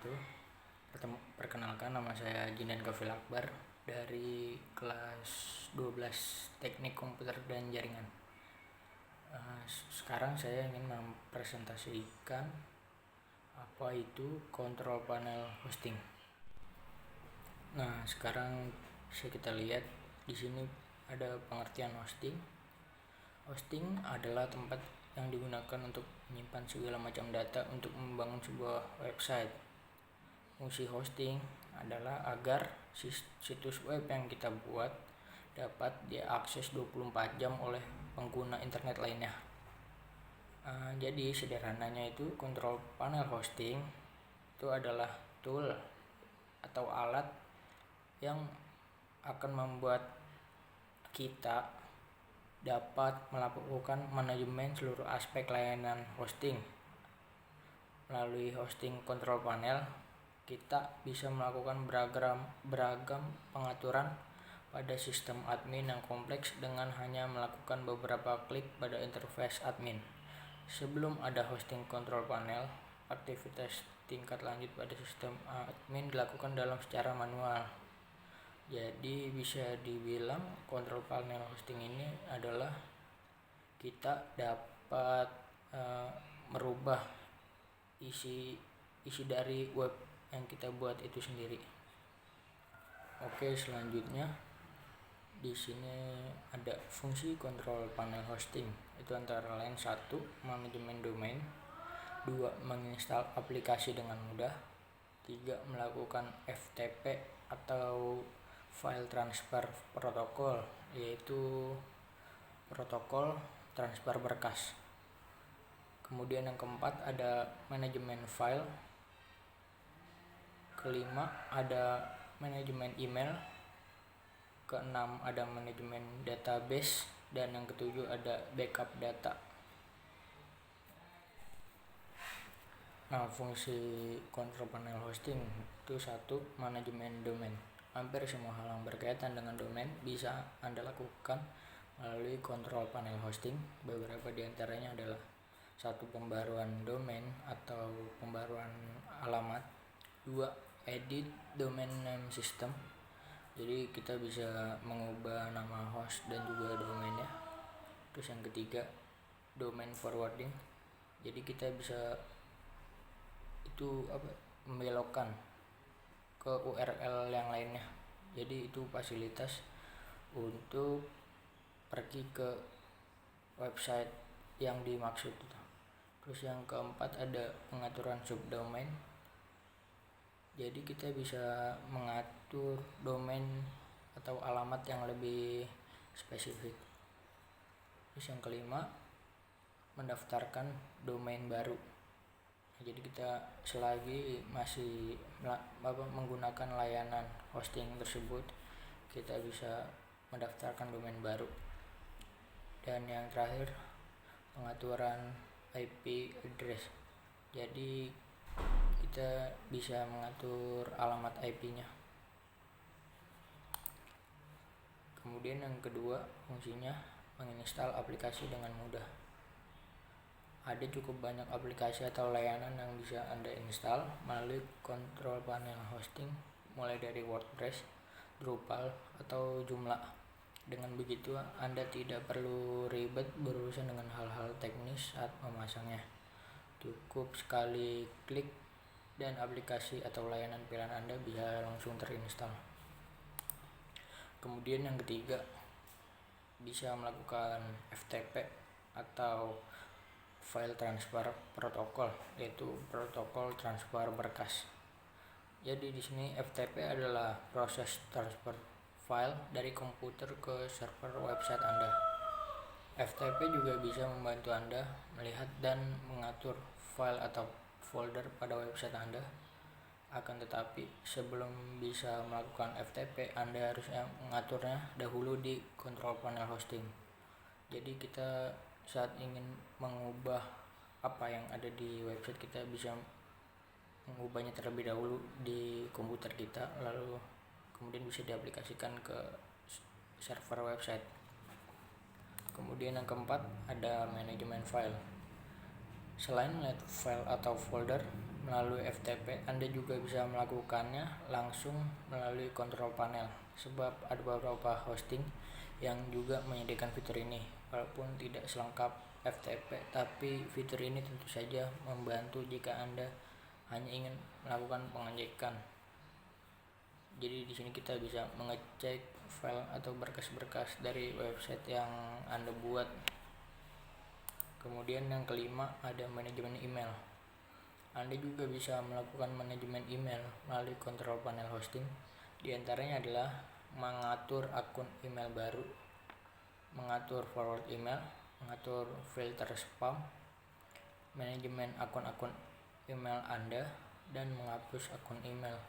wabarakatuh. Perkenalkan, nama saya Jinan Kafil Akbar dari kelas 12 Teknik Komputer dan Jaringan. Sekarang saya ingin mempresentasikan apa itu kontrol panel hosting. Nah, sekarang bisa kita lihat di sini ada pengertian hosting. Hosting adalah tempat yang digunakan untuk menyimpan segala macam data untuk membangun sebuah website. Fungsi hosting adalah agar situs web yang kita buat dapat diakses 24 jam oleh pengguna internet lainnya. Jadi sederhananya itu kontrol panel hosting itu adalah tool atau alat yang akan membuat kita dapat melakukan manajemen seluruh aspek layanan hosting. Melalui hosting control panel, kita bisa melakukan beragam pengaturan pada sistem admin yang kompleks dengan hanya melakukan beberapa klik pada interface admin. Sebelum ada hosting control panel, aktivitas tingkat lanjut pada sistem admin dilakukan dalam secara manual. Jadi bisa dibilang kontrol panel hosting ini adalah kita dapat merubah isi dari web yang kita buat itu sendiri. Oke, selanjutnya di sini ada fungsi kontrol panel hosting. Itu antara lain 1. Manajemen domain, 2. Menginstal aplikasi dengan mudah, 3. Melakukan FTP atau file transfer protokol, yaitu protokol transfer berkas. Kemudian yang keempat ada manajemen file, kelima ada manajemen email, keenam ada manajemen database, dan yang ketujuh ada backup data. Nah, fungsi kontrol panel hosting itu 1. Manajemen domain. Hampir semua hal yang berkaitan dengan domain bisa Anda lakukan melalui kontrol panel hosting. Beberapa di antaranya adalah 1. Pembaruan domain atau pembaruan alamat, 2. Edit domain name system. Jadi kita bisa mengubah nama host dan juga domainnya. Terus yang ketiga, domain forwarding. Jadi kita bisa membelokkan ke URL yang lainnya. Jadi itu fasilitas untuk pergi ke website yang dimaksud. Terus yang keempat ada pengaturan subdomain. Jadi kita bisa mengatur domain atau alamat yang lebih spesifik. Terus yang kelima, mendaftarkan domain baru. Jadi kita selagi masih menggunakan layanan hosting tersebut, kita bisa mendaftarkan domain baru. Dan yang terakhir, pengaturan IP address. Jadi kita bisa mengatur alamat IP-nya. Kemudian yang kedua, fungsinya menginstal aplikasi dengan mudah. Ada cukup banyak aplikasi atau layanan yang bisa Anda install melalui kontrol panel hosting, mulai dari WordPress, Drupal, atau Joomla. Dengan begitu, Anda tidak perlu ribet berurusan dengan hal-hal teknis saat memasangnya. Cukup sekali klik dan aplikasi atau layanan pilihan Anda bisa langsung terinstall. Kemudian yang ketiga, bisa melakukan FTP atau file transfer protokol, yaitu protokol transfer berkas. Jadi di sini FTP adalah proses transfer file dari komputer ke server website Anda. FTP juga bisa membantu Anda melihat dan mengatur file atau folder pada website Anda. Akan tetapi sebelum bisa melakukan FTP, Anda harus mengaturnya dahulu di kontrol panel hosting. Jadi kita saat ingin mengubah apa yang ada di website, kita bisa mengubahnya terlebih dahulu di komputer kita, lalu kemudian bisa diaplikasikan ke server website. Kemudian yang keempat ada manajemen file. Selain melihat file atau folder, melalui FTP, Anda juga bisa melakukannya langsung melalui kontrol panel, sebab ada beberapa hosting yang juga menyediakan fitur ini. Walaupun tidak selengkap FTP, tapi fitur ini tentu saja membantu jika Anda hanya ingin melakukan pengecekan. Jadi di sini kita bisa mengecek file atau berkas-berkas dari website yang Anda buat. Kemudian yang kelima ada manajemen email. Anda juga bisa melakukan manajemen email melalui kontrol panel hosting. Di antaranya adalah mengatur akun email baru, mengatur forward email, mengatur filter spam, manajemen akun-akun email Anda, dan menghapus akun email.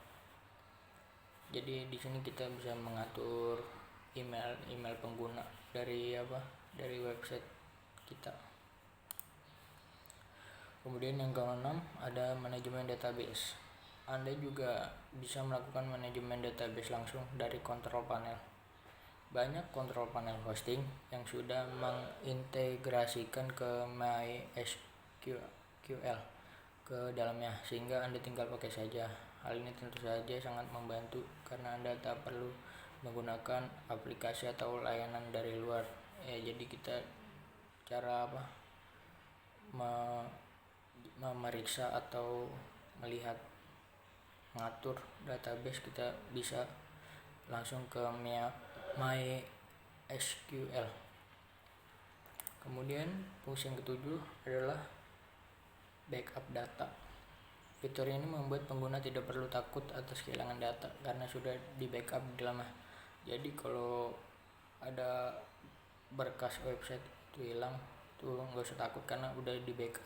Jadi di sini kita bisa mengatur email pengguna dari website kita. Kemudian yang keenam ada manajemen database. Anda juga bisa melakukan manajemen database langsung dari kontrol panel. Banyak kontrol panel hosting yang sudah mengintegrasikan ke MySQL ke dalamnya, sehingga Anda tinggal pakai saja. Hal ini tentu saja sangat membantu karena Anda tak perlu menggunakan aplikasi atau layanan dari luar. Jadi kita cara memeriksa atau melihat mengatur database, kita bisa langsung ke MySQL. Kemudian fungsi yang ketujuh adalah backup data. Fitur ini membuat pengguna tidak perlu takut atas kehilangan data karena sudah di backup di dalamnya. Jadi kalau ada berkas website itu hilang, tuh nggak usah takut karena udah di backup.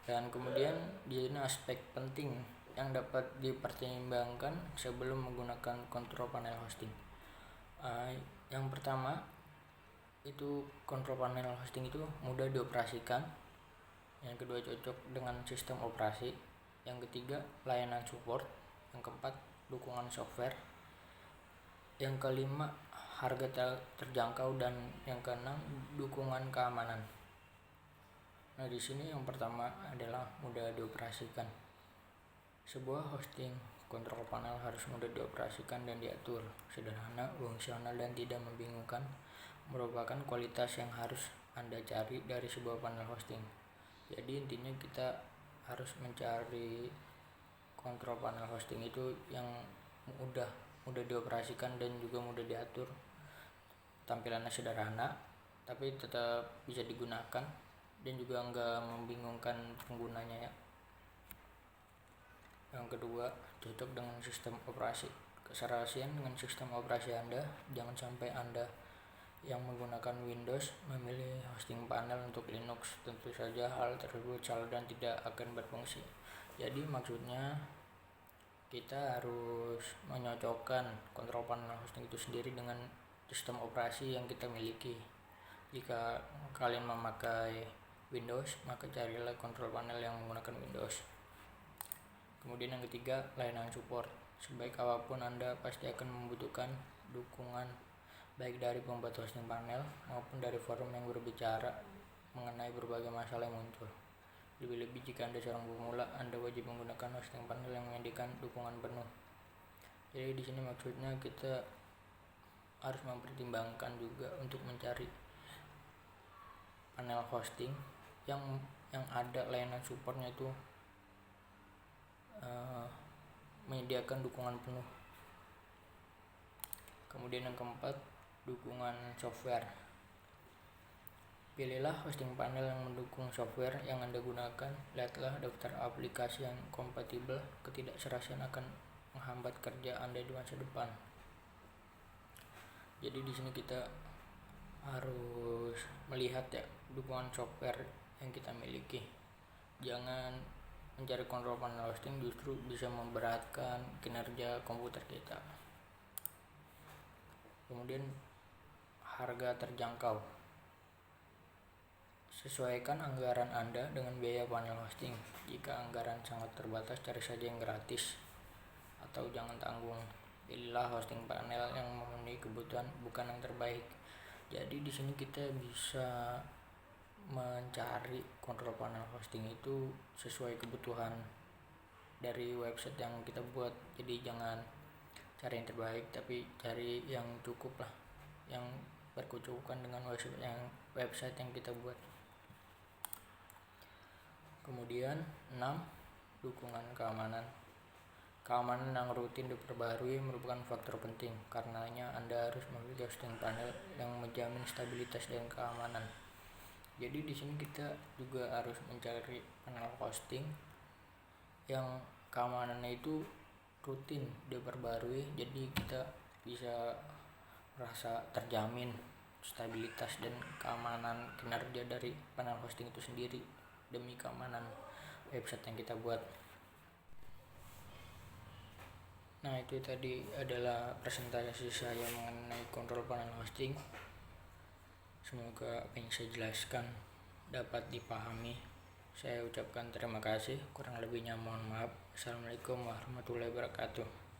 Dan kemudian di sini aspek penting yang dapat dipertimbangkan sebelum menggunakan kontrol panel hosting. Yang pertama itu kontrol panel hosting itu mudah dioperasikan. Yang kedua cocok dengan sistem operasi. Yang ketiga layanan support. Yang keempat dukungan software. Yang kelima harga terjangkau, dan yang keenam dukungan keamanan. Nah, di sini yang pertama adalah mudah dioperasikan. Sebuah hosting kontrol panel harus mudah dioperasikan dan diatur, sederhana, fungsional, dan tidak membingungkan. Merupakan kualitas yang harus Anda cari dari sebuah panel hosting. Jadi intinya kita harus mencari kontrol panel hosting itu yang mudah dioperasikan dan juga mudah diatur. Tampilannya sederhana tapi tetap bisa digunakan dan juga enggak membingungkan penggunanya ya. Yang kedua, cocok dengan sistem operasi. Keserasian dengan sistem operasi Anda. Jangan sampai Anda yang menggunakan Windows memilih hosting panel untuk Linux. Tentu saja hal tersebut salah dan tidak akan berfungsi. Jadi maksudnya kita harus menyocokkan kontrol panel hosting itu sendiri dengan sistem operasi yang kita miliki. Jika kalian memakai Windows, maka carilah kontrol panel yang menggunakan Windows. Kemudian yang ketiga, layanan support. Sebaik apapun Anda pasti akan membutuhkan dukungan baik dari pembuat hosting panel maupun dari forum yang berbicara mengenai berbagai masalah yang muncul. Lebih-lebih jika Anda seorang pemula, Anda wajib menggunakan hosting panel yang menyediakan dukungan penuh. Jadi di sini maksudnya kita harus mempertimbangkan juga untuk mencari panel hosting yang ada layanan supportnya itu menyediakan dukungan penuh. Kemudian yang keempat, dukungan software. Pilihlah hosting panel yang mendukung software yang Anda gunakan. Lihatlah daftar aplikasi yang kompatibel. Ketidakserasian akan menghambat kerja Anda di masa depan. Jadi di sini kita harus melihat ya dukungan software yang kita miliki. Jangan mencari kontrol panel hosting justru bisa memberatkan kinerja komputer kita. Kemudian harga terjangkau. Sesuaikan anggaran Anda dengan biaya panel hosting. Jika anggaran sangat terbatas, cari saja yang gratis atau jangan tanggung. Pilihlah hosting panel yang memenuhi kebutuhan, bukan yang terbaik. Jadi di sini kita bisa mencari control panel hosting itu sesuai kebutuhan dari website yang kita buat. Jadi jangan cari yang terbaik, tapi cari yang cukup lah, yang berkecukupan dengan website yang kita buat. Kemudian 6, dukungan keamanan. Keamanan yang rutin diperbarui merupakan faktor penting, karenanya Anda harus memiliki hosting panel yang menjamin stabilitas dan keamanan. Jadi di sini kita juga harus mencari panel hosting yang keamanannya itu rutin diperbarui, jadi kita bisa merasa terjamin stabilitas dan keamanan kinerja dari panel hosting itu sendiri demi keamanan website yang kita buat. Nah, itu tadi adalah presentasi saya mengenai kontrol panel hosting. Semoga apa yang saya jelaskan dapat dipahami. Saya ucapkan terima kasih, kurang lebihnya mohon maaf. Assalamualaikum warahmatullahi wabarakatuh.